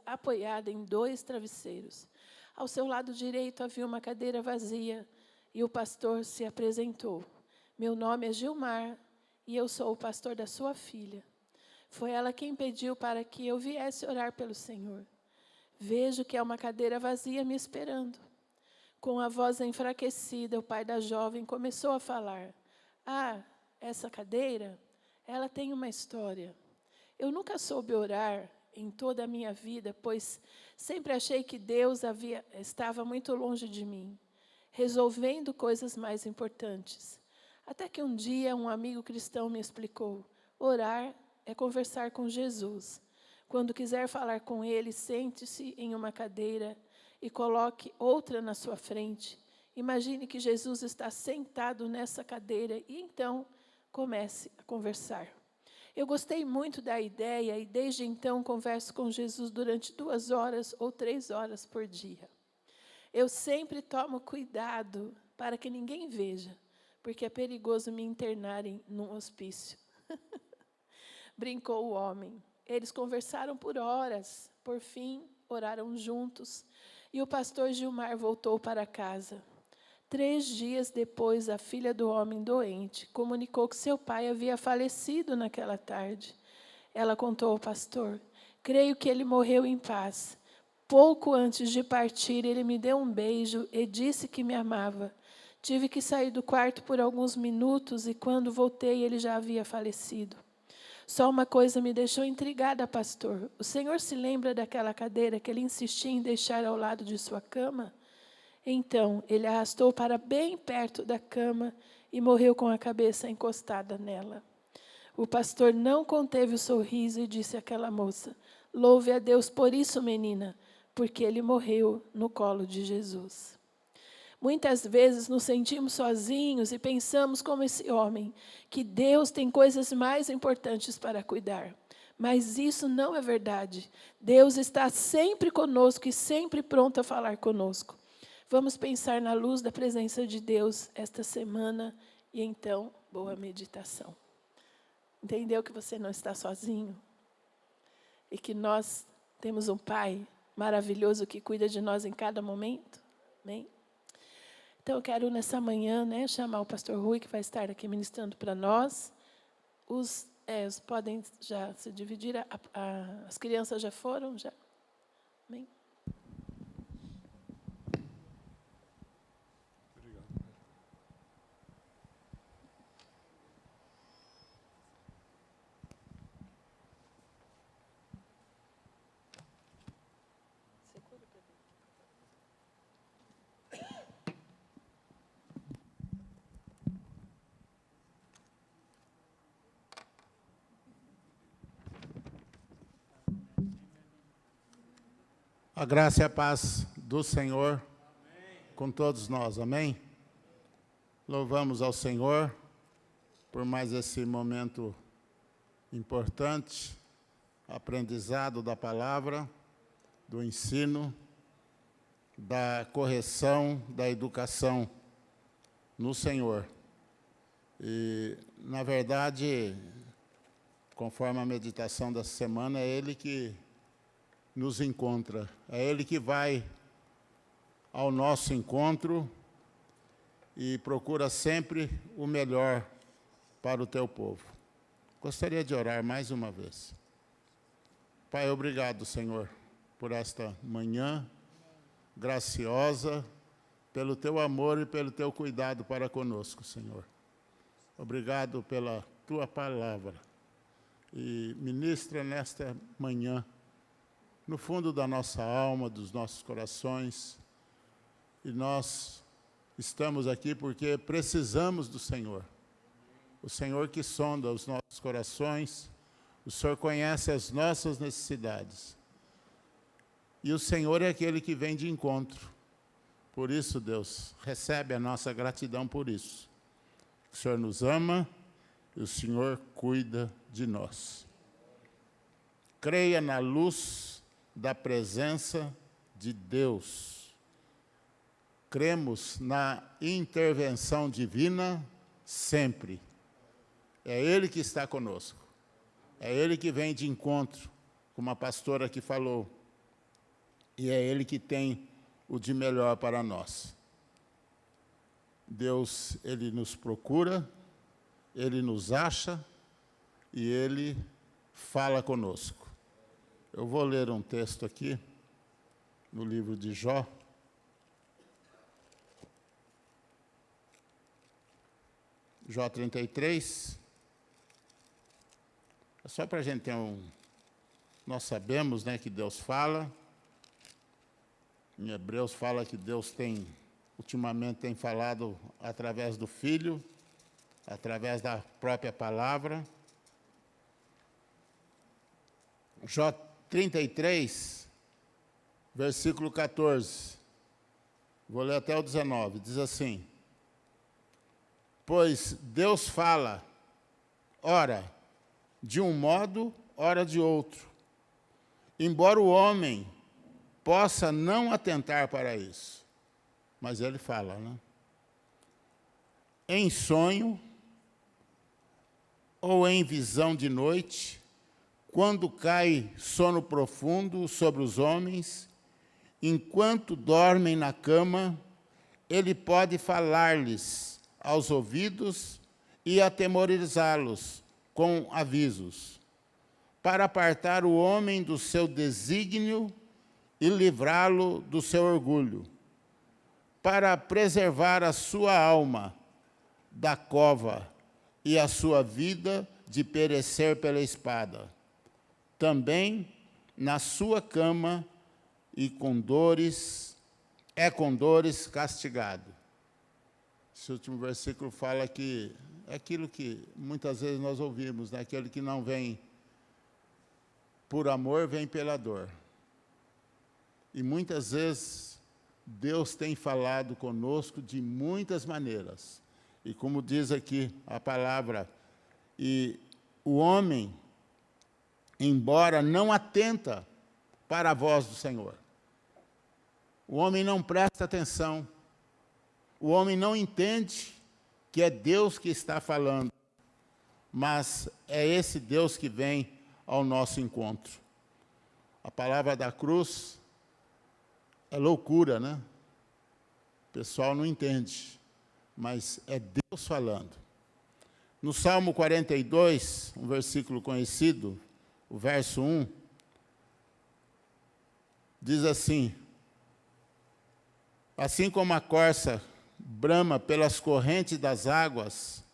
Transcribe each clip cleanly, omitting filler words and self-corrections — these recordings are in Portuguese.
Apoiada em 2 travesseiros. Ao seu lado direito havia uma cadeira vazia e o pastor se apresentou. Meu nome é Gilmar e eu sou o pastor da sua filha. Foi ela quem pediu para que eu viesse orar pelo Senhor. Vejo que há uma cadeira vazia me esperando. Com a voz enfraquecida, o pai da jovem começou a falar. Ah, essa cadeira, ela tem uma história. Eu nunca soube orar em toda a minha vida, pois sempre achei que Deus estava muito longe de mim, resolvendo coisas mais importantes. Até que um dia um amigo cristão me explicou: orar é conversar com Jesus. Quando quiser falar com Ele, sente-se em uma cadeira e coloque outra na sua frente. Imagine que Jesus está sentado nessa cadeira e então comece a conversar. Eu gostei muito da ideia e desde então converso com Jesus durante 2 horas ou 3 horas por dia. Eu sempre tomo cuidado para que ninguém veja, porque é perigoso me internarem num hospício. Brincou o homem. Eles conversaram por horas, por fim, oraram juntos, e o pastor Gilmar voltou para casa. 3 dias depois, a filha do homem doente comunicou que seu pai havia falecido naquela tarde. Ela contou ao pastor: creio que ele morreu em paz. Pouco antes de partir, ele me deu um beijo e disse que me amava. Tive que sair do quarto por alguns minutos e quando voltei, ele já havia falecido. Só uma coisa me deixou intrigada, pastor. O senhor se lembra daquela cadeira que ele insistia em deixar ao lado de sua cama? Então, ele arrastou para bem perto da cama e morreu com a cabeça encostada nela. O pastor não conteve o sorriso e disse àquela moça: louve a Deus por isso, menina, porque ele morreu no colo de Jesus. Muitas vezes nos sentimos sozinhos e pensamos como esse homem, que Deus tem coisas mais importantes para cuidar. Mas isso não é verdade. Deus está sempre conosco e sempre pronto a falar conosco. Vamos pensar na luz da presença de Deus esta semana e então, boa meditação. Entendeu que você não está sozinho? E que nós temos um Pai maravilhoso que cuida de nós em cada momento? Amém? Então, eu quero, nessa manhã, chamar o pastor Rui, que vai estar aqui ministrando para nós. Os podem já se dividir. As crianças já foram? Já? Amém? A graça e a paz do Senhor com todos nós, amém? Louvamos ao Senhor por mais esse momento importante, aprendizado da palavra, do ensino, da correção, da educação no Senhor. E, na verdade, conforme a meditação dessa semana, é Ele que nos encontra. É Ele que vai ao nosso encontro e procura sempre o melhor para o teu povo. Gostaria de orar mais uma vez. Pai, obrigado, Senhor, por esta manhã graciosa, pelo teu amor e pelo teu cuidado para conosco, Senhor. Obrigado pela tua palavra. E ministra nesta manhã no fundo da nossa alma, dos nossos corações. E nós estamos aqui porque precisamos do Senhor. O Senhor que sonda os nossos corações, o Senhor conhece as nossas necessidades. E o Senhor é aquele que vem de encontro. Por isso, Deus, recebe a nossa gratidão por isso. O Senhor nos ama e o Senhor cuida de nós. Creia na luz da presença de Deus. Cremos na intervenção divina sempre. É Ele que está conosco. É Ele que vem de encontro, como a pastora aqui falou. E é Ele que tem o de melhor para nós. Deus, Ele nos procura, Ele nos acha e Ele fala conosco. Eu vou ler um texto aqui, no livro de Jó. Jó 33. É só para a gente ter Nós sabemos, né, que Deus fala. Em Hebreus fala que Deus ultimamente tem falado através do Filho, através da própria palavra. Jó 33, versículo 14. Vou ler até o 19. Diz assim: pois Deus fala, ora de um modo, ora de outro, embora o homem possa não atentar para isso. Mas Ele fala, né? Em sonho ou em visão de noite, quando cai sono profundo sobre os homens, enquanto dormem na cama, Ele pode falar-lhes aos ouvidos e atemorizá-los com avisos, para apartar o homem do seu desígnio e livrá-lo do seu orgulho, para preservar a sua alma da cova e a sua vida de perecer pela espada. Também na sua cama e com dores castigado. Esse último versículo fala que é aquilo que muitas vezes nós ouvimos, né? Aquele que não vem por amor, vem pela dor. E muitas vezes Deus tem falado conosco de muitas maneiras. E como diz aqui a palavra, e o homem, embora não atenta para a voz do Senhor, o homem não presta atenção, o homem não entende que é Deus que está falando, mas é esse Deus que vem ao nosso encontro. A palavra da cruz é loucura, né? O pessoal não entende, mas é Deus falando. No Salmo 42, um versículo conhecido, o verso 1, diz assim: assim como a corça brama pelas correntes das águas,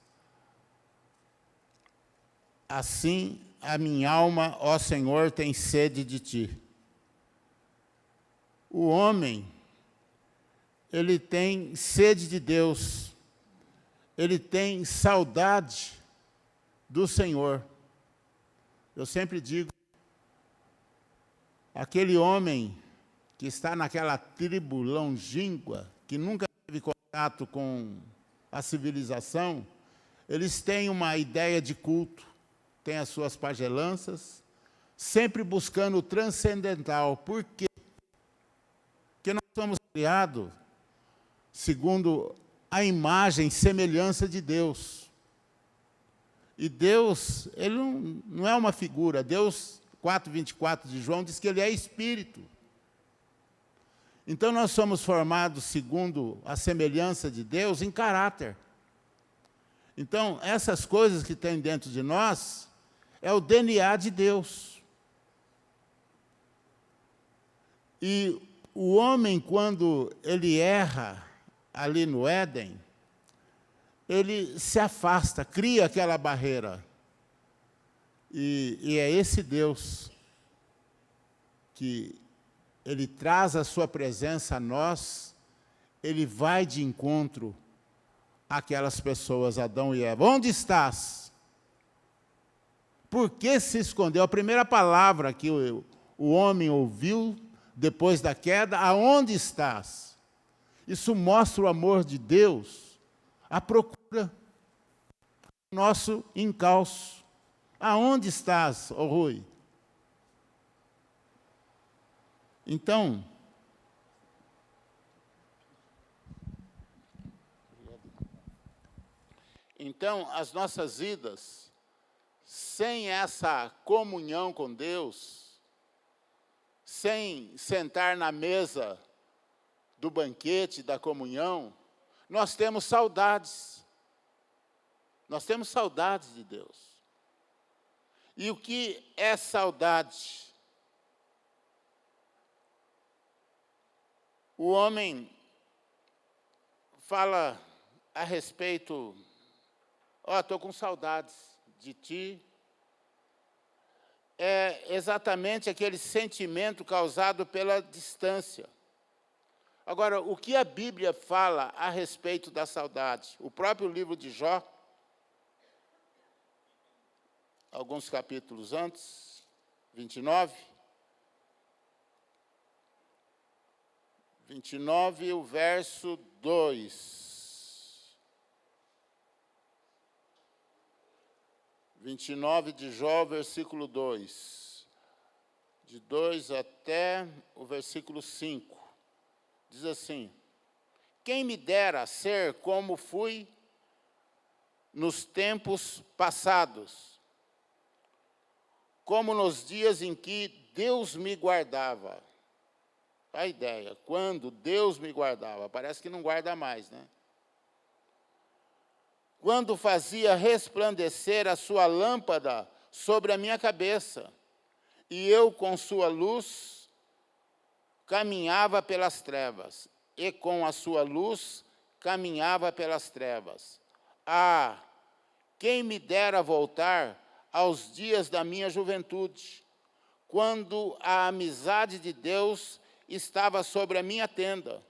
assim a minha alma, ó Senhor, tem sede de ti. O homem, ele tem sede de Deus, ele tem saudade do Senhor. Eu sempre digo, aquele homem que está naquela tribo longínqua, que nunca teve contato com a civilização, eles têm uma ideia de culto, têm as suas pagelanças, sempre buscando o transcendental. Por quê? Porque nós somos criados segundo a imagem e semelhança de Deus. E Deus, Ele não é uma figura. Deus, 4:24 de João, diz que Ele é Espírito. Então, nós somos formados segundo a semelhança de Deus em caráter. Então, essas coisas que tem dentro de nós é o DNA de Deus. E o homem, quando ele erra ali no Éden, ele se afasta, cria aquela barreira. E é esse Deus que Ele traz a sua presença a nós, Ele vai de encontro àquelas pessoas, Adão e Eva. Onde estás? Por que se escondeu? A primeira palavra que o homem ouviu depois da queda, aonde estás? Isso mostra o amor de Deus, a procura, nosso encalço. Aonde estás, ó Rui? Então, as nossas vidas, sem essa comunhão com Deus, sem sentar na mesa do banquete, da comunhão, nós temos saudades. Nós temos saudades de Deus. E o que é saudade? O homem fala a respeito, estou com saudades de ti. É exatamente aquele sentimento causado pela distância. Agora, o que a Bíblia fala a respeito da saudade? O próprio livro de Jó, alguns capítulos antes, 29, o verso 2. 29 de Jó, versículo 2. De 2 até o versículo 5. Diz assim: quem me dera ser como fui nos tempos passados, como nos dias em que Deus me guardava. A ideia, quando Deus me guardava, parece que não guarda mais, né? Quando fazia resplandecer a sua lâmpada sobre a minha cabeça, e eu com sua luz caminhava pelas trevas, e com a sua luz caminhava pelas trevas. Ah, quem me dera voltar aos dias da minha juventude, quando a amizade de Deus estava sobre a minha tenda,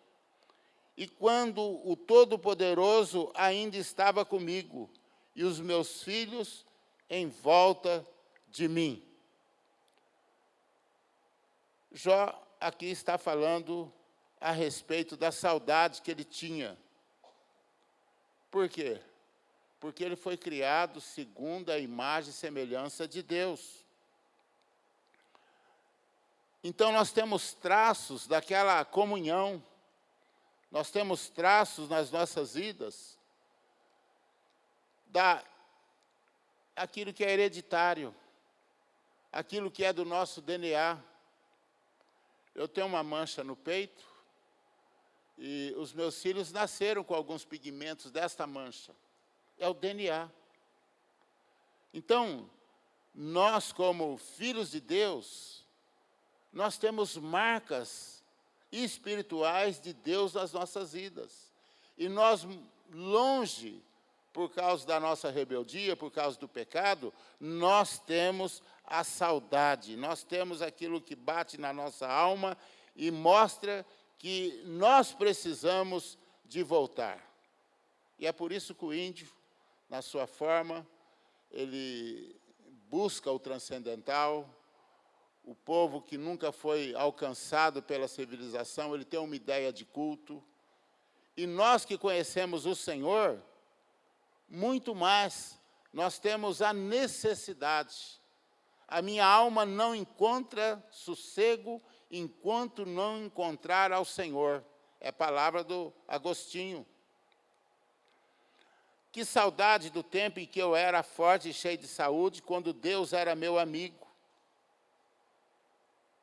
e quando o Todo-Poderoso ainda estava comigo, e os meus filhos em volta de mim. Jó aqui está falando a respeito da saudade que ele tinha. Por quê? Porque ele foi criado segundo a imagem e semelhança de Deus. Então, nós temos traços daquela comunhão, nós temos traços nas nossas vidas daquilo que é hereditário, aquilo que é do nosso DNA. Eu tenho uma mancha no peito e os meus filhos nasceram com alguns pigmentos desta mancha. É o DNA. Então, nós como filhos de Deus, nós temos marcas espirituais de Deus nas nossas vidas. E nós, longe, por causa da nossa rebeldia, por causa do pecado, nós temos a saudade, nós temos aquilo que bate na nossa alma e mostra que nós precisamos de voltar. E é por isso que o índio, na sua forma, ele busca o transcendental. O povo que nunca foi alcançado pela civilização, ele tem uma ideia de culto. E nós que conhecemos o Senhor, muito mais, nós temos a necessidade. A minha alma não encontra sossego enquanto não encontrar ao Senhor. É a palavra do Agostinho. Que saudade do tempo em que eu era forte e cheio de saúde, quando Deus era meu amigo.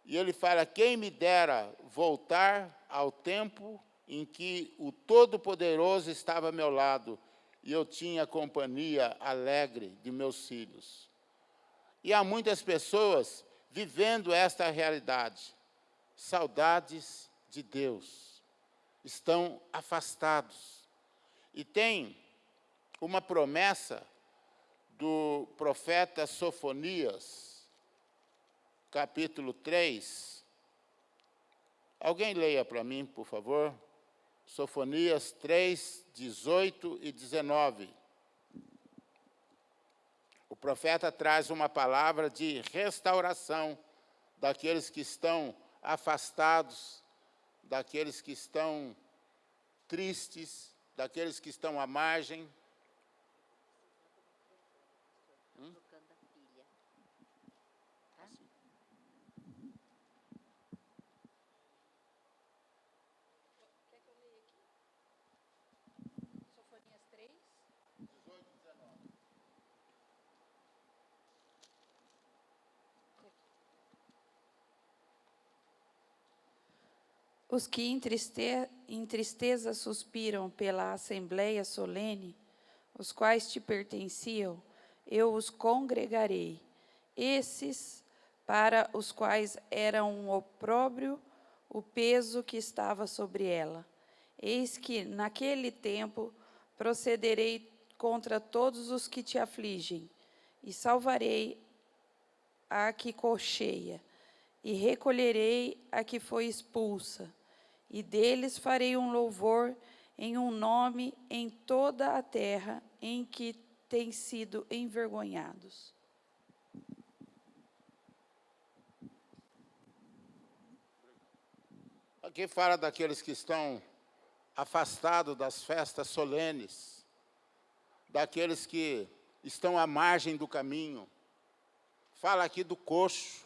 E ele fala, quem me dera voltar ao tempo em que o Todo-Poderoso estava ao meu lado e eu tinha a companhia alegre de meus filhos. E há muitas pessoas vivendo esta realidade. Saudades de Deus. Estão afastados. E tem uma promessa do profeta Sofonias, capítulo 3. Alguém leia para mim, por favor. Sofonias 3, 18 e 19. O profeta traz uma palavra de restauração daqueles que estão afastados, daqueles que estão tristes, daqueles que estão à margem. Trocando a pilha. Tá? Quer que eu leia aqui? Sofonias 3. 18 e 19. Os que em tristeza suspiram pela assembleia solene, os quais te pertenciam, eu os congregarei. Esses, para os quais era um opróbrio o peso que estava sobre ela. Eis que, naquele tempo, procederei contra todos os que te afligem, e salvarei a que cocheia, e recolherei a que foi expulsa, e deles farei um louvor em um nome em toda a terra em que têm sido envergonhados. Aqui fala daqueles que estão afastados das festas solenes, daqueles que estão à margem do caminho. Fala aqui do coxo,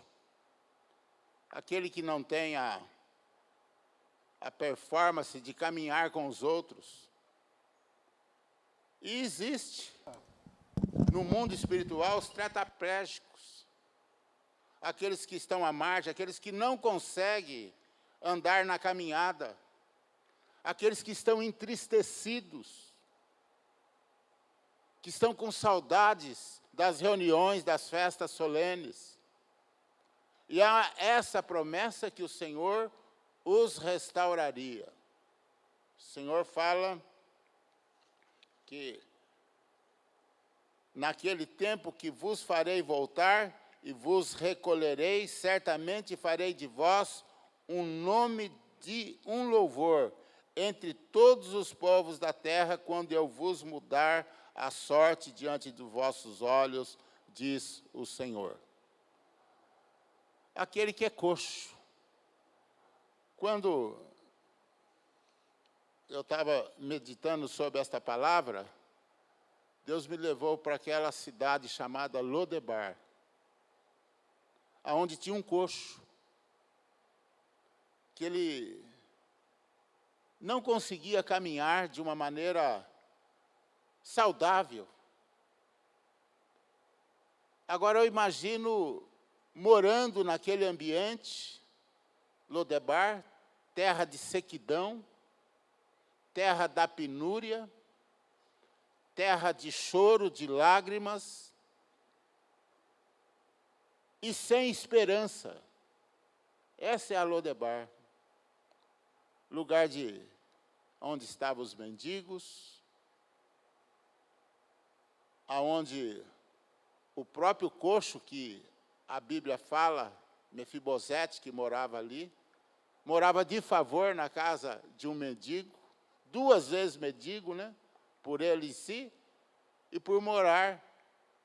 aquele que não tem a performance de caminhar com os outros. E existe no mundo espiritual os tetraplégicos, aqueles que estão à margem, aqueles que não conseguem andar na caminhada, aqueles que estão entristecidos, que estão com saudades das reuniões, das festas solenes. E há essa promessa que o Senhor os restauraria. O Senhor fala que naquele tempo que vos farei voltar e vos recolherei, certamente farei de vós um nome de um louvor entre todos os povos da terra, quando eu vos mudar a sorte diante dos vossos olhos, diz o Senhor. Aquele que é coxo. Quando eu estava meditando sobre esta palavra, Deus me levou para aquela cidade chamada Lodebar, aonde tinha um coxo, que ele não conseguia caminhar de uma maneira saudável. Agora eu imagino morando naquele ambiente, Lodebar, terra de sequidão, terra da penúria, terra de choro, de lágrimas, e sem esperança. Essa é a Lodebar, lugar onde estavam os mendigos, aonde o próprio coxo que a Bíblia fala, Mefibosete, que morava ali, morava de favor na casa de um mendigo, 2 vezes mendigo, né? Por ele em si, e por morar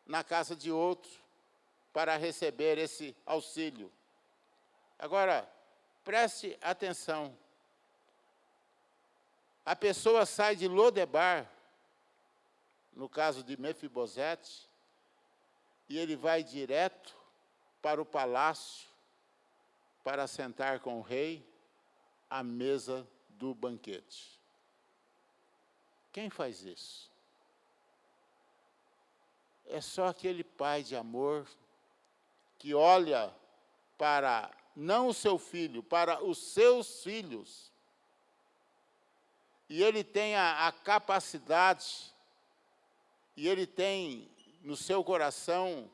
na casa de outro, para receber esse auxílio. Agora, preste atenção. A pessoa sai de Lodebar, no caso de Mefibosete, e ele vai direto para o palácio, para sentar com o rei à mesa do banquete. Quem faz isso? É só aquele pai de amor que olha para, não o seu filho, para os seus filhos. E ele tem a capacidade, e ele tem no seu coração,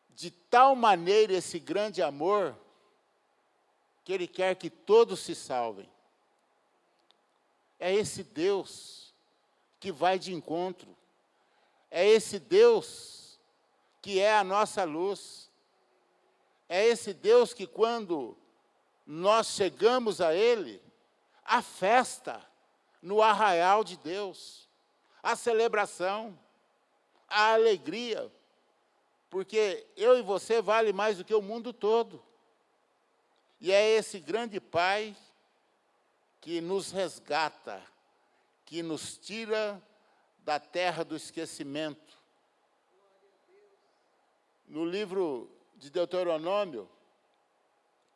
de tal maneira esse grande amor, que ele quer que todos se salvem. É esse Deus que vai de encontro. É esse Deus que é a nossa luz. É esse Deus que, quando nós chegamos a Ele, a festa no arraial de Deus, a celebração, a alegria, porque eu e você vale mais do que o mundo todo. E é esse grande Pai que nos resgata, que nos tira da terra do esquecimento. No livro de Deuteronômio,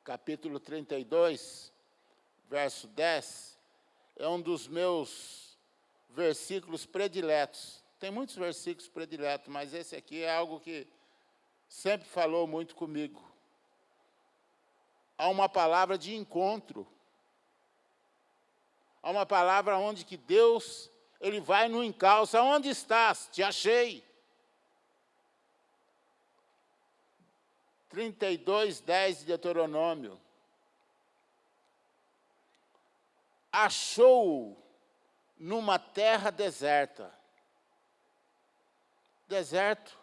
capítulo 32, verso 10, é um dos meus versículos prediletos. Tem muitos versículos prediletos, mas esse aqui é algo que sempre falou muito comigo. Há uma palavra de encontro Há uma palavra onde que Deus, Ele vai no encalço. Onde estás? Te achei. 32:10 de Deuteronômio. Achou-o numa terra deserta. Deserto,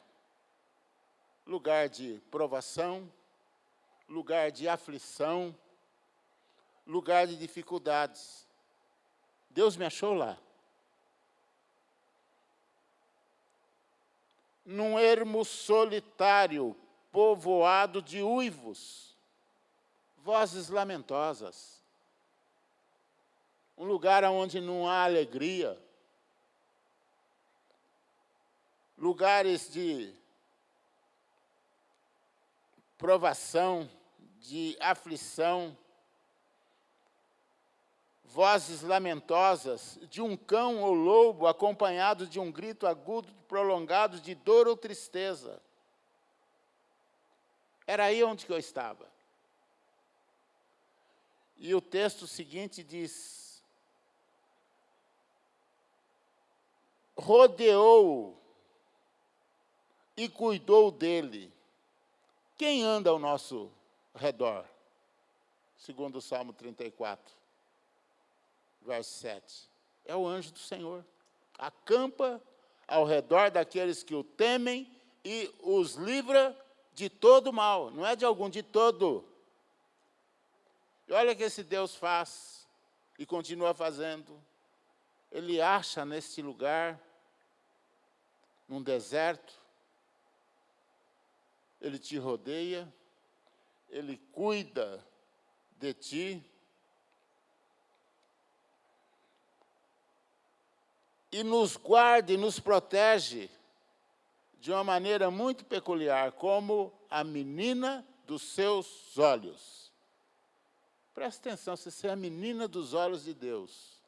lugar de provação, lugar de aflição, lugar de dificuldades. Deus me achou lá. Num ermo solitário, povoado de uivos, vozes lamentosas. Um lugar onde não há alegria. Lugares de provação, de aflição. Vozes lamentosas de um cão ou lobo acompanhado de um grito agudo, prolongado de dor ou tristeza. Era aí onde que eu estava. E o texto seguinte diz: rodeou-o e cuidou dele. Quem anda ao nosso redor? Segundo o Salmo 34, verso 7. É o anjo do Senhor. Acampa ao redor daqueles que o temem e os livra de todo mal. Não é de algum, de todo. E olha o que esse Deus faz e continua fazendo. Ele acha neste lugar, num deserto, Ele te rodeia, Ele cuida de ti. E nos guarda e nos protege de uma maneira muito peculiar, como a menina dos seus olhos. Presta atenção, você é a menina dos olhos de Deus.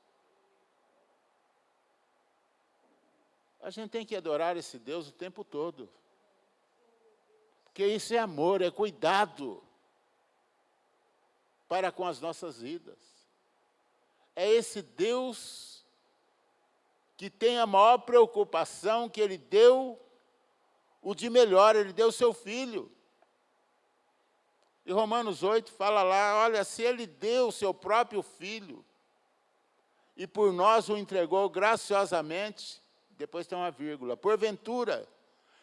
A gente tem que adorar esse Deus o tempo todo. Porque isso é amor, é cuidado para com as nossas vidas. É esse Deus que tem a maior preocupação, que Ele deu o de melhor, Ele deu o seu Filho. E Romanos 8 fala lá, olha, se Ele deu o seu próprio Filho, e por nós o entregou graciosamente, depois tem uma vírgula, porventura,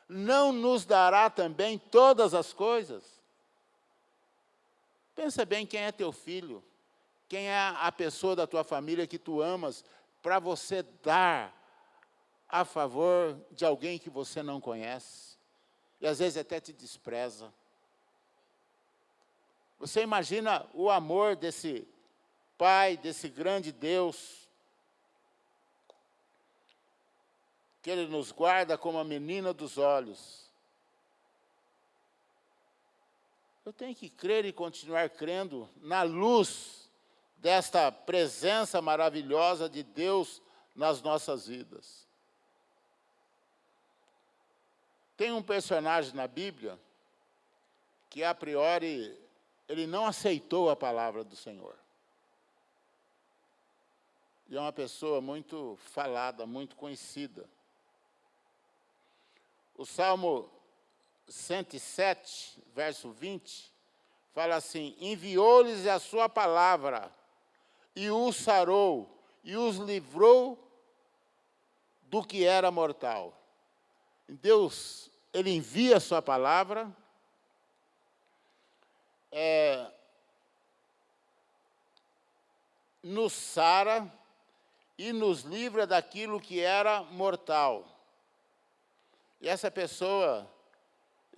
não nos dará também todas as coisas? Pensa bem quem é teu filho, quem é a pessoa da tua família que tu amas, para você dar a favor de alguém que você não conhece, e às vezes até te despreza. Você imagina o amor desse Pai, desse grande Deus, que Ele nos guarda como a menina dos olhos. Eu tenho que crer e continuar crendo na luz desta presença maravilhosa de Deus nas nossas vidas. Tem um personagem na Bíblia que, a priori, ele não aceitou a palavra do Senhor. E é uma pessoa muito falada, muito conhecida. O Salmo 107, verso 20, fala assim, enviou-lhes a sua palavra, e os sarou, e os livrou do que era mortal. Deus, Ele envia a sua palavra, nos sara e nos livra daquilo que era mortal. E essa pessoa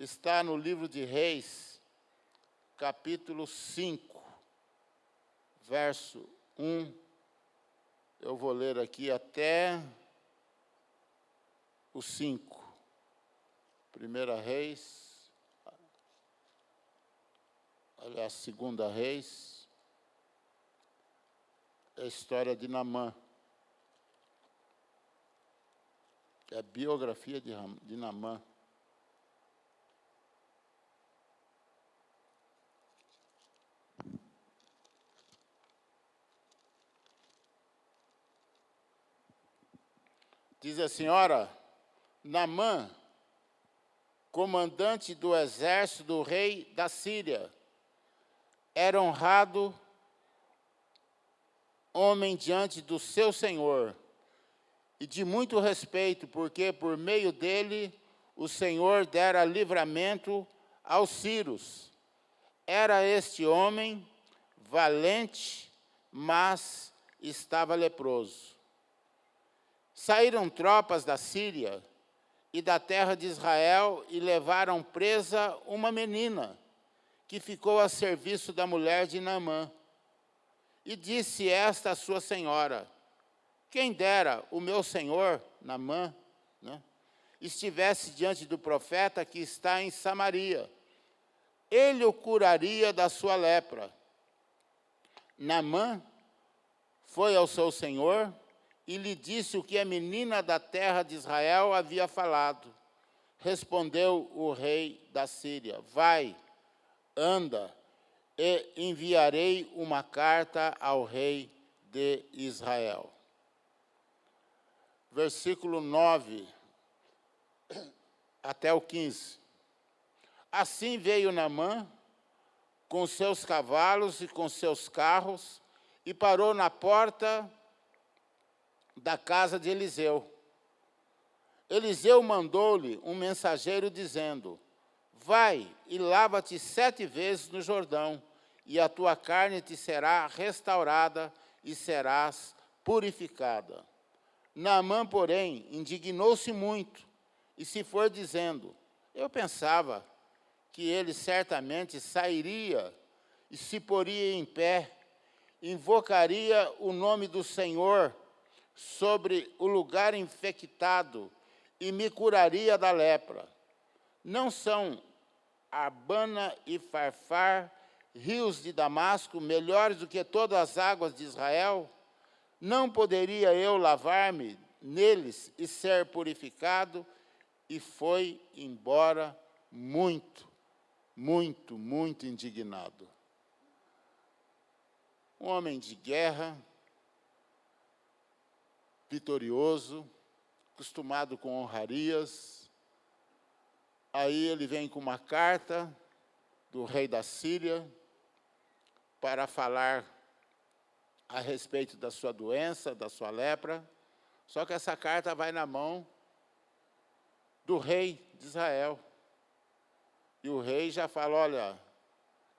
está no livro de Reis, capítulo 5, verso 1. Eu vou ler aqui até o 5. 1 Reis, aliás, 2 Reis, é a história de Naamã. É a biografia de Naamã. Diz a senhora, Naamã, comandante do exército do rei da Síria, era honrado homem diante do seu senhor, e de muito respeito, porque por meio dele o Senhor dera livramento aos sírios. Era este homem valente, mas estava leproso. Saíram tropas da Síria e da terra de Israel e levaram presa uma menina, que ficou a serviço da mulher de Naamã. E disse esta a sua senhora, quem dera o meu senhor, Naamã, né, estivesse diante do profeta que está em Samaria, ele o curaria da sua lepra. Naamã foi ao seu senhor e lhe disse o que a menina da terra de Israel havia falado. Respondeu o rei da Síria, vai, anda, e enviarei uma carta ao rei de Israel. Versículo 9 até o 15. Assim veio Naamã com seus cavalos e com seus carros e parou na porta da casa de Eliseu. Eliseu mandou-lhe um mensageiro dizendo, vai e lava-te 7 vezes no Jordão, e a tua carne te será restaurada e serás purificada. Naamã, porém, indignou-se muito e se foi dizendo, eu pensava que ele certamente sairia e se poria em pé, invocaria o nome do Senhor sobre o lugar infectado e me curaria da lepra. Não são Abana e Farfar, rios de Damasco, melhores do que todas as águas de Israel? Não poderia eu lavar-me neles e ser purificado? E foi embora muito, muito, muito indignado. Um homem de guerra, vitorioso, acostumado com honrarias. Aí ele vem com uma carta do rei da Síria para falar a respeito da sua doença, da sua lepra. Só que essa carta vai na mão do rei de Israel. E o rei já fala, olha,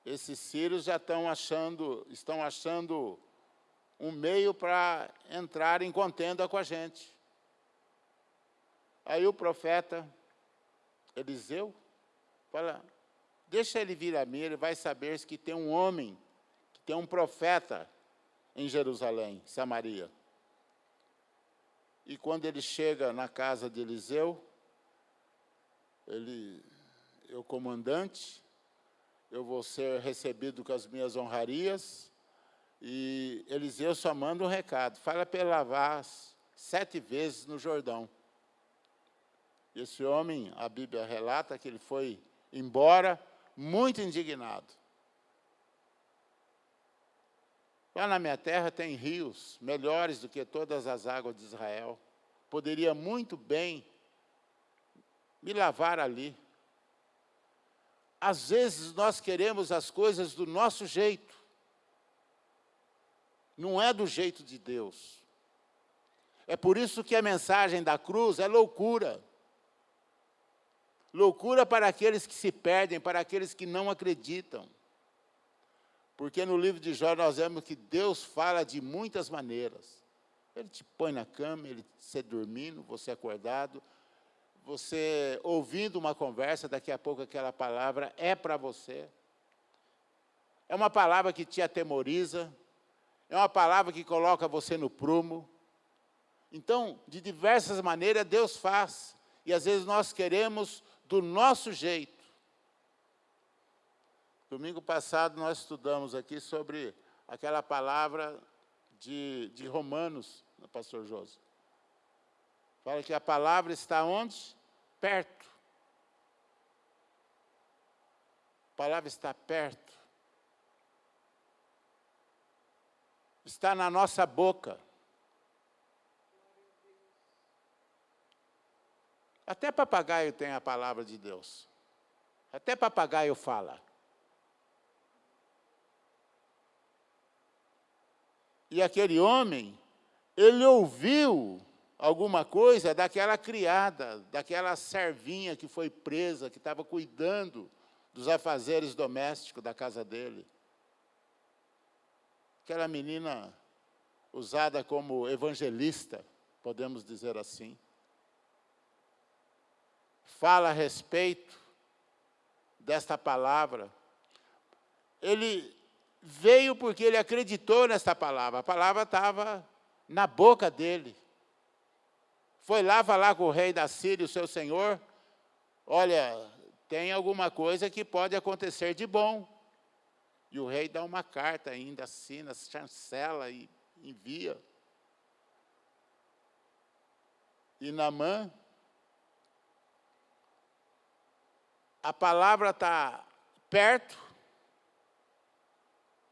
esses sírios já estão achando um meio para entrar em contenda com a gente. Aí o profeta Eliseu fala, deixa ele vir a mim, ele vai saber que tem um homem, que tem um profeta em Jerusalém, Samaria. E quando ele chega na casa de Eliseu, eu comandante, eu vou ser recebido com as minhas honrarias, e Eliseu só manda um recado, fala para ele lavar 7 vezes no Jordão. Esse homem, a Bíblia relata que ele foi embora muito indignado. Lá na minha terra tem rios melhores do que todas as águas de Israel. Poderia muito bem me lavar ali. Às vezes nós queremos as coisas do nosso jeito. Não é do jeito de Deus. É por isso que a mensagem da cruz é loucura. Loucura para aqueles que se perdem, para aqueles que não acreditam. Porque no livro de Jó nós vemos que Deus fala de muitas maneiras. Ele te põe na cama, você dormindo, você acordado, você ouvindo uma conversa, daqui a pouco aquela palavra é para você. É uma palavra que te atemoriza, é uma palavra que coloca você no prumo. Então, de diversas maneiras, Deus faz. E às vezes nós queremos do nosso jeito. Domingo passado nós estudamos aqui sobre aquela palavra de Romanos, pastor José. Fala que a palavra está onde? Perto. A palavra está perto. Está na nossa boca. Até papagaio tem a palavra de Deus. Até papagaio fala. E aquele homem, ele ouviu alguma coisa daquela criada, daquela servinha que foi presa, que estava cuidando dos afazeres domésticos da casa dele. Aquela menina usada como evangelista, podemos dizer assim. Fala a respeito desta palavra. Ele veio porque ele acreditou nesta palavra. A palavra estava na boca dele. Foi lá falar com o rei da Síria, o seu senhor. Olha, tem alguma coisa que pode acontecer de bom. E o rei dá uma carta ainda, assina, chancela e envia. E Naamã, a palavra está perto.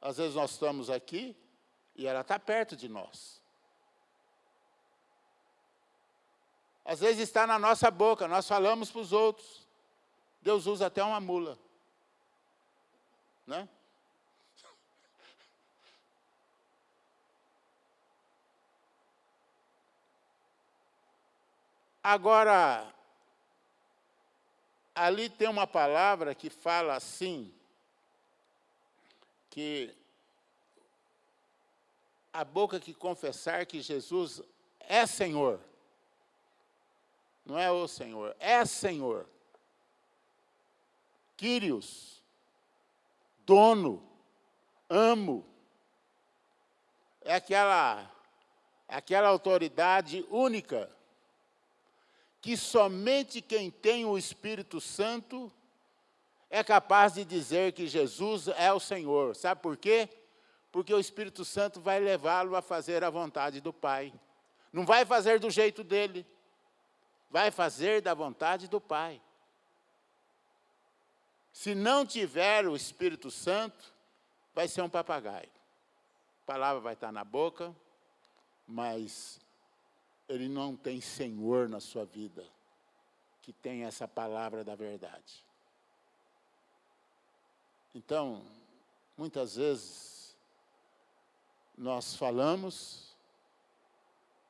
Às vezes nós estamos aqui e ela está perto de nós. Às vezes está na nossa boca, nós falamos para os outros. Deus usa até uma mula. Né? Agora, ali tem uma palavra que fala assim, que a boca que confessar que Jesus é Senhor, não é o Senhor, é Senhor. Kyrios, dono, amo. É aquela autoridade única que somente quem tem o Espírito Santo é capaz de dizer que Jesus é o Senhor. Sabe por quê? Porque o Espírito Santo vai levá-lo a fazer a vontade do Pai. Não vai fazer do jeito dele, vai fazer da vontade do Pai. Se não tiver o Espírito Santo, vai ser um papagaio. A palavra vai estar na boca, mas ele não tem Senhor na sua vida, que tem essa palavra da verdade. Então, muitas vezes, nós falamos,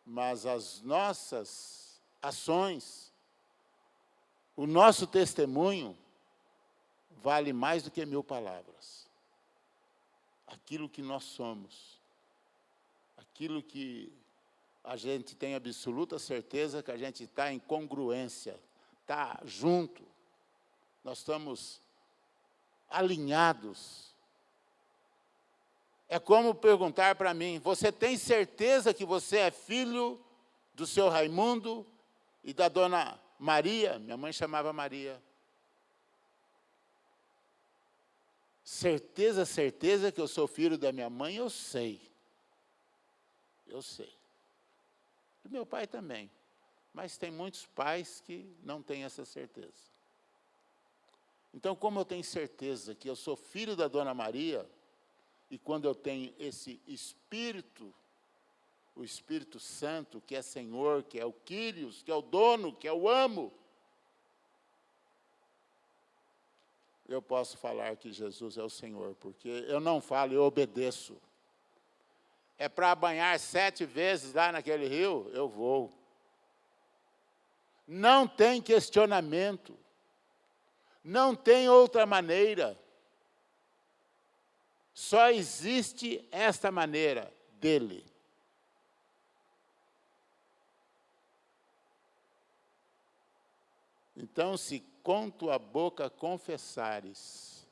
mas as nossas ações, o nosso testemunho, vale mais do que 1000 palavras. Aquilo que nós somos, aquilo que a gente tem absoluta certeza que a gente está em congruência, está junto, nós estamos alinhados. É como perguntar para mim, você tem certeza que você é filho do seu Raimundo e da dona Maria? Minha mãe chamava Maria. Certeza, certeza que eu sou filho da minha mãe, eu sei. Eu sei. Do meu pai também. Mas tem muitos pais que não têm essa certeza. Então, como eu tenho certeza que eu sou filho da dona Maria, e quando eu tenho esse Espírito, o Espírito Santo, que é Senhor, que é o Kyrios, que é o dono, que é o amo, eu posso falar que Jesus é o Senhor, porque eu não falo, eu obedeço. É para banhar 7 vezes lá naquele rio, eu vou. Não tem questionamento. Não tem outra maneira. Só existe esta maneira dele. Então, se com tua boca confessares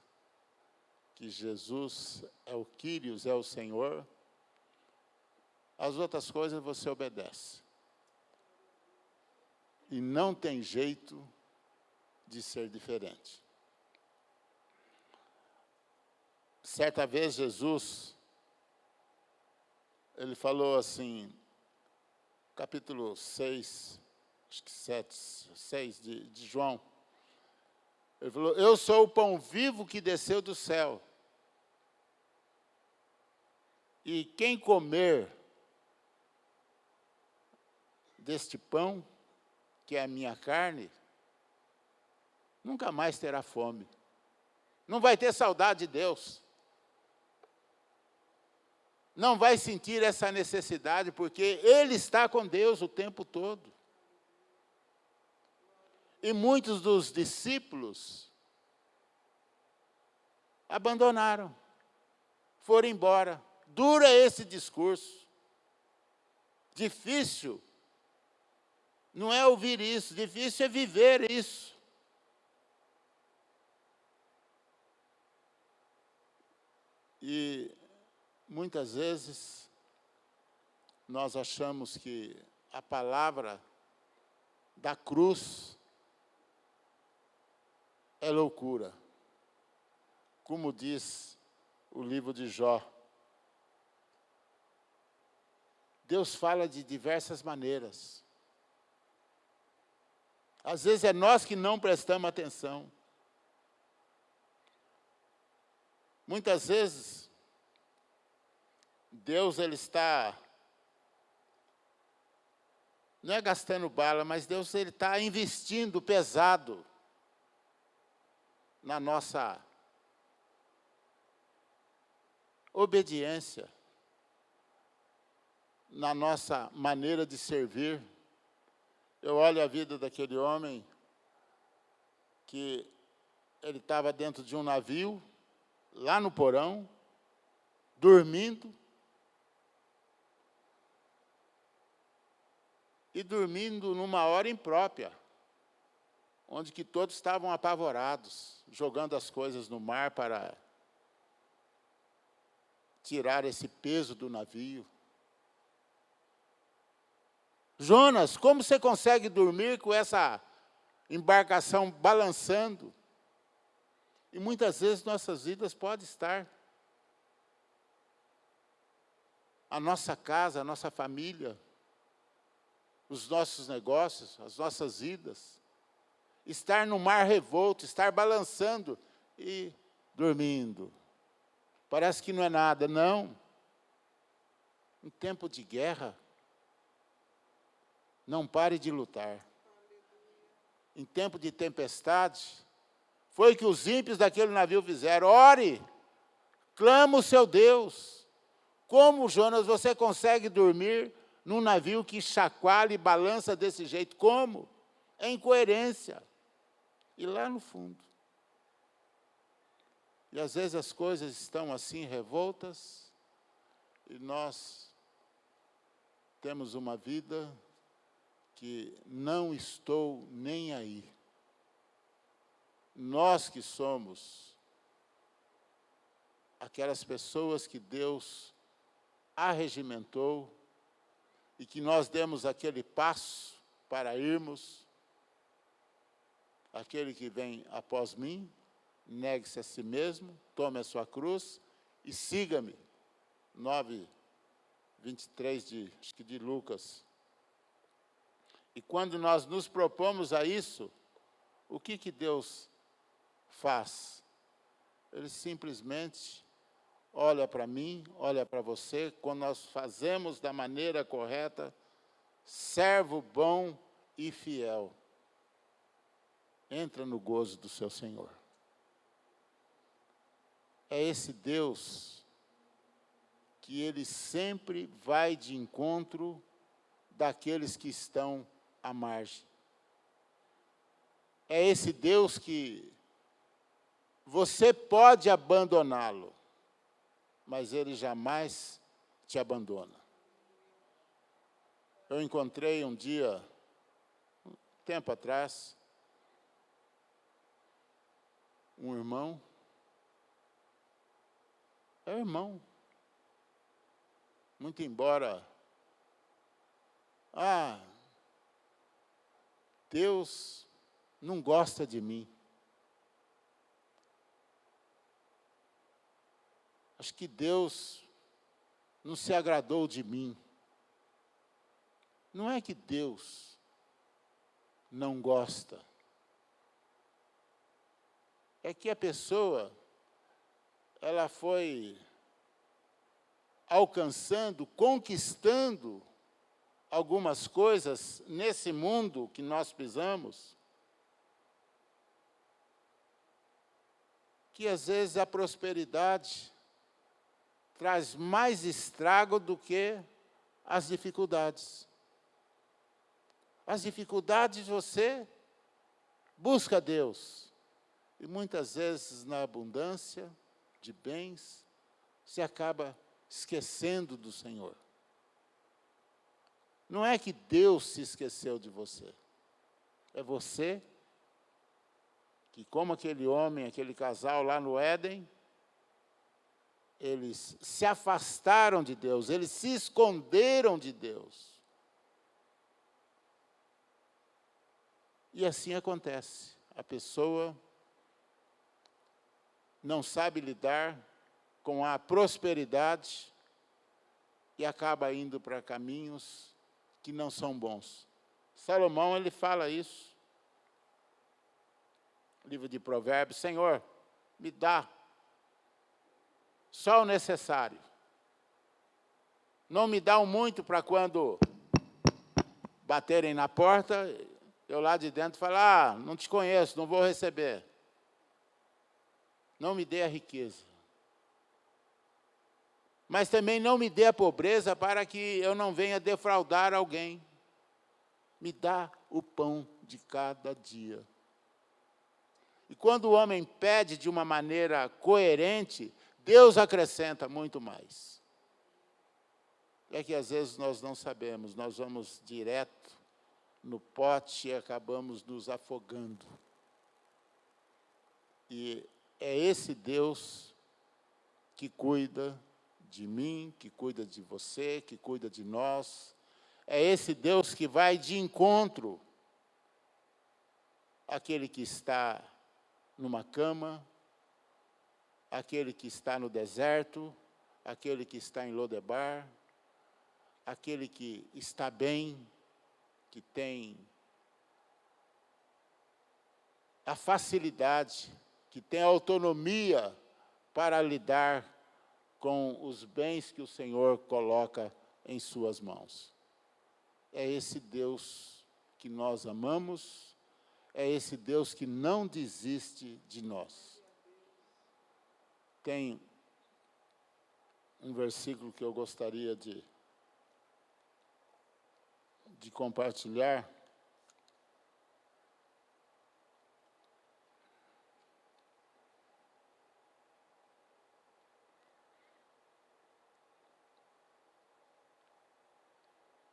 que Jesus é o Kyrios, é o Senhor, as outras coisas você obedece. E não tem jeito de ser diferente. Certa vez Jesus, ele falou assim, capítulo 6, acho que 6 de João, ele falou, eu sou o pão vivo que desceu do céu. E quem comer deste pão que é a minha carne, nunca mais terá fome. Não vai ter saudade de Deus. Não vai sentir essa necessidade, porque ele está com Deus o tempo todo. E muitos dos discípulos abandonaram, foram embora. Dura esse discurso. Difícil não é ouvir isso, difícil é viver isso. E muitas vezes nós achamos que a palavra da cruz é loucura. Como diz o livro de Jó. Deus fala de diversas maneiras. Às vezes é nós que não prestamos atenção. Muitas vezes, Deus ele está, não é gastando bala, mas Deus ele está investindo pesado na nossa obediência, na nossa maneira de servir. Eu olho a vida daquele homem que ele estava dentro de um navio, lá no porão, dormindo. E dormindo numa hora imprópria, onde que todos estavam apavorados, jogando as coisas no mar para tirar esse peso do navio. Jonas, como você consegue dormir com essa embarcação balançando? E muitas vezes nossas vidas podem estar. A nossa casa, a nossa família, os nossos negócios, as nossas vidas. Estar no mar revolto, estar balançando e dormindo. Parece que não é nada, não. Em tempo de guerra, não pare de lutar. Em tempo de tempestade, foi o que os ímpios daquele navio fizeram. Ore, clama o seu Deus. Como, Jonas, você consegue dormir num navio que chacoalha e balança desse jeito? Como? É incoerência. E lá no fundo. E às vezes as coisas estão assim revoltas, e nós temos uma vida que não estou nem aí. Nós que somos aquelas pessoas que Deus arregimentou e que nós demos aquele passo para irmos, aquele que vem após mim, negue-se a si mesmo, tome a sua cruz e siga-me. 9:23 de Lucas. E quando nós nos propomos a isso, o que Deus faz? Ele simplesmente olha para mim, olha para você, quando nós fazemos da maneira correta, servo bom e fiel. Entra no gozo do seu Senhor. É esse Deus que Ele sempre vai de encontro daqueles que estão à margem. É esse Deus que você pode abandoná-lo, mas Ele jamais te abandona. Eu encontrei um dia, um tempo atrás, um irmão. É um irmão. Muito embora, Deus não gosta de mim. Acho que Deus não se agradou de mim. Não é que Deus não gosta. É que a pessoa, ela foi alcançando, conquistando algumas coisas nesse mundo que nós pisamos, que às vezes a prosperidade traz mais estrago do que as dificuldades. As dificuldades você busca Deus. E muitas vezes na abundância de bens, você acaba esquecendo do Senhor. Não é que Deus se esqueceu de você. É você que, como aquele homem, aquele casal lá no Éden, eles se afastaram de Deus, eles se esconderam de Deus. E assim acontece. A pessoa não sabe lidar com a prosperidade e acaba indo para caminhos que não são bons. Salomão, ele fala isso. Livro de Provérbios: Senhor, me dá só o necessário. Não me dá um muito para quando baterem na porta, eu lá de dentro falo, não te conheço, não vou receber. Não me dê a riqueza. Mas também não me dê a pobreza para que eu não venha defraudar alguém. Me dá o pão de cada dia. E quando o homem pede de uma maneira coerente, Deus acrescenta muito mais. É que às vezes nós não sabemos, nós vamos direto no pote e acabamos nos afogando. E é esse Deus que cuida de mim, que cuida de você, que cuida de nós. É esse Deus que vai de encontro àquele que está numa cama, aquele que está no deserto, aquele que está em Lodebar, aquele que está bem, que tem a facilidade, que tem a autonomia para lidar com os bens que o Senhor coloca em suas mãos. É esse Deus que nós amamos, é esse Deus que não desiste de nós. Tem um versículo que eu gostaria de compartilhar.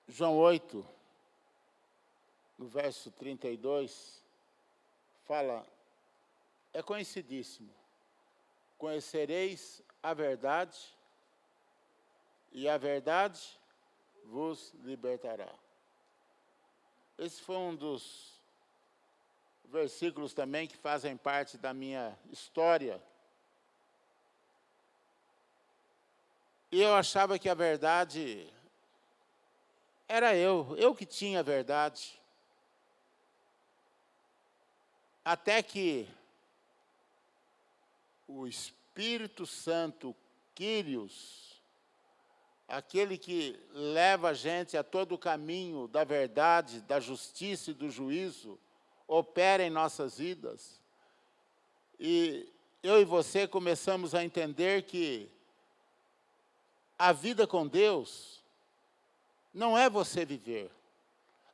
João 8, no verso 32, fala, é conhecidíssimo, conhecereis a verdade, e a verdade vos libertará. Esse foi um dos versículos também que fazem parte da minha história. E eu achava que a verdade era eu que tinha a verdade. Até que o Espírito Santo, Kyrios, aquele que leva a gente a todo o caminho da verdade, da justiça e do juízo, opera em nossas vidas. E eu e você começamos a entender que a vida com Deus não é você viver,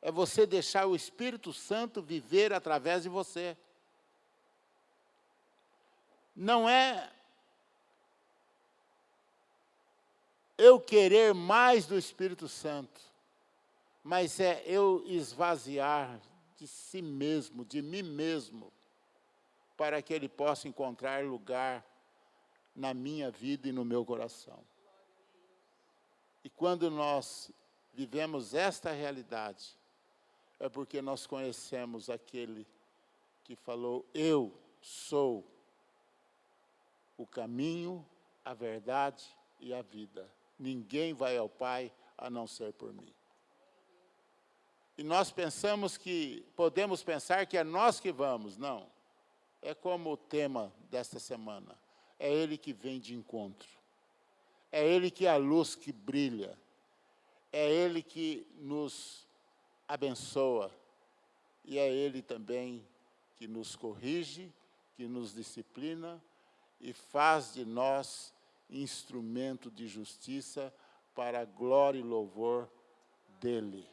é você deixar o Espírito Santo viver através de você. Não é eu querer mais do Espírito Santo, mas é eu esvaziar de si mesmo, de mim mesmo, para que Ele possa encontrar lugar na minha vida e no meu coração. E quando nós vivemos esta realidade, é porque nós conhecemos aquele que falou, eu sou o caminho, a verdade e a vida. Ninguém vai ao Pai a não ser por mim. E nós pensamos que, podemos pensar que é nós que vamos. Não. É como o tema desta semana. É Ele que vem de encontro. É Ele que é a luz que brilha. é Ele que nos abençoa e é Ele também que nos corrige, que nos disciplina e faz de nós instrumento de justiça para a glória e louvor dEle.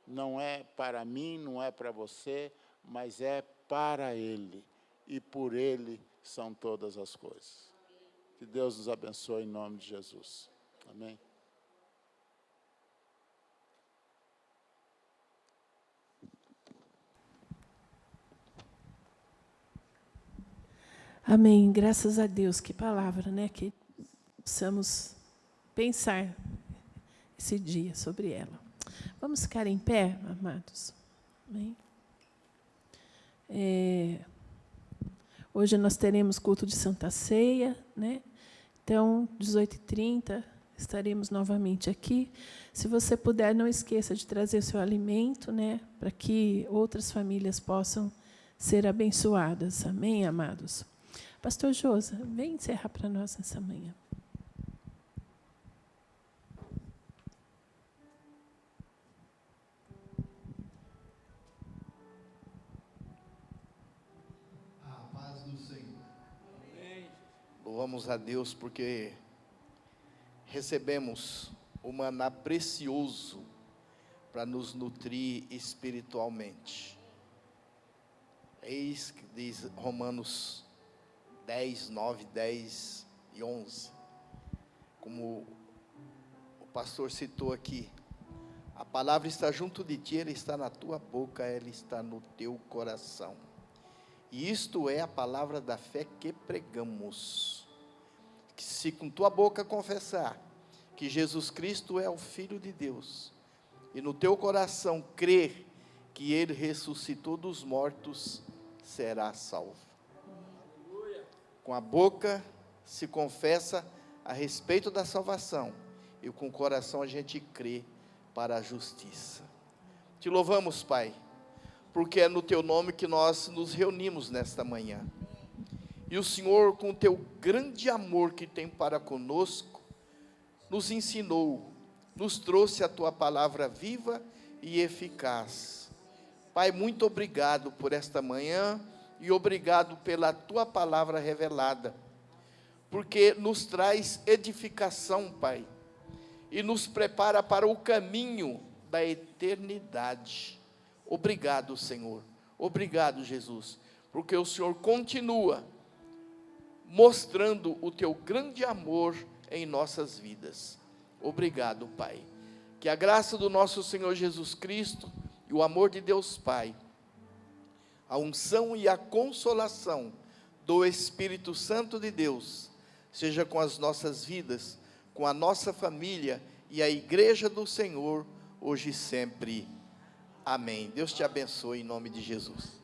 Não é para mim, não é para você, mas é para Ele. E por Ele são todas as coisas. Que Deus nos abençoe em nome de Jesus. Amém. Amém. Graças a Deus. Que palavra, né? Que possamos pensar esse dia sobre ela. Vamos ficar em pé, amados? Amém. Hoje nós teremos culto de Santa Ceia, né? Então, 18h30, estaremos novamente aqui. Se você puder, não esqueça de trazer o seu alimento, né? Para que outras famílias possam ser abençoadas. Amém, amados? Pastor Josa, vem encerrar para nós nessa manhã. A paz do Senhor. Amém. Louvamos a Deus porque recebemos o maná precioso para nos nutrir espiritualmente. Eis que diz Romanos 10, 9, 10 e 11. Como o pastor citou aqui, a palavra está junto de ti, ela está na tua boca, ela está no teu coração. E isto é a palavra da fé que pregamos. Que se com tua boca confessar que Jesus Cristo é o Filho de Deus, e no teu coração crer que Ele ressuscitou dos mortos, será salvo. Com a boca se confessa a respeito da salvação, e com o coração a gente crê para a justiça. Te louvamos, Pai, porque é no Teu nome que nós nos reunimos nesta manhã. E o Senhor, com o Teu grande amor que tem para conosco, nos ensinou, nos trouxe a Tua palavra viva e eficaz. Pai, muito obrigado por esta manhã e obrigado pela Tua palavra revelada, porque nos traz edificação, Pai, e nos prepara para o caminho da eternidade. Obrigado, Senhor. Obrigado, Jesus, porque o Senhor continua mostrando o Teu grande amor em nossas vidas. Obrigado, Pai. Que a graça do nosso Senhor Jesus Cristo e o amor de Deus Pai, a unção e a consolação do Espírito Santo de Deus, seja com as nossas vidas, com a nossa família e a igreja do Senhor, hoje e sempre. Amém. Deus te abençoe em nome de Jesus.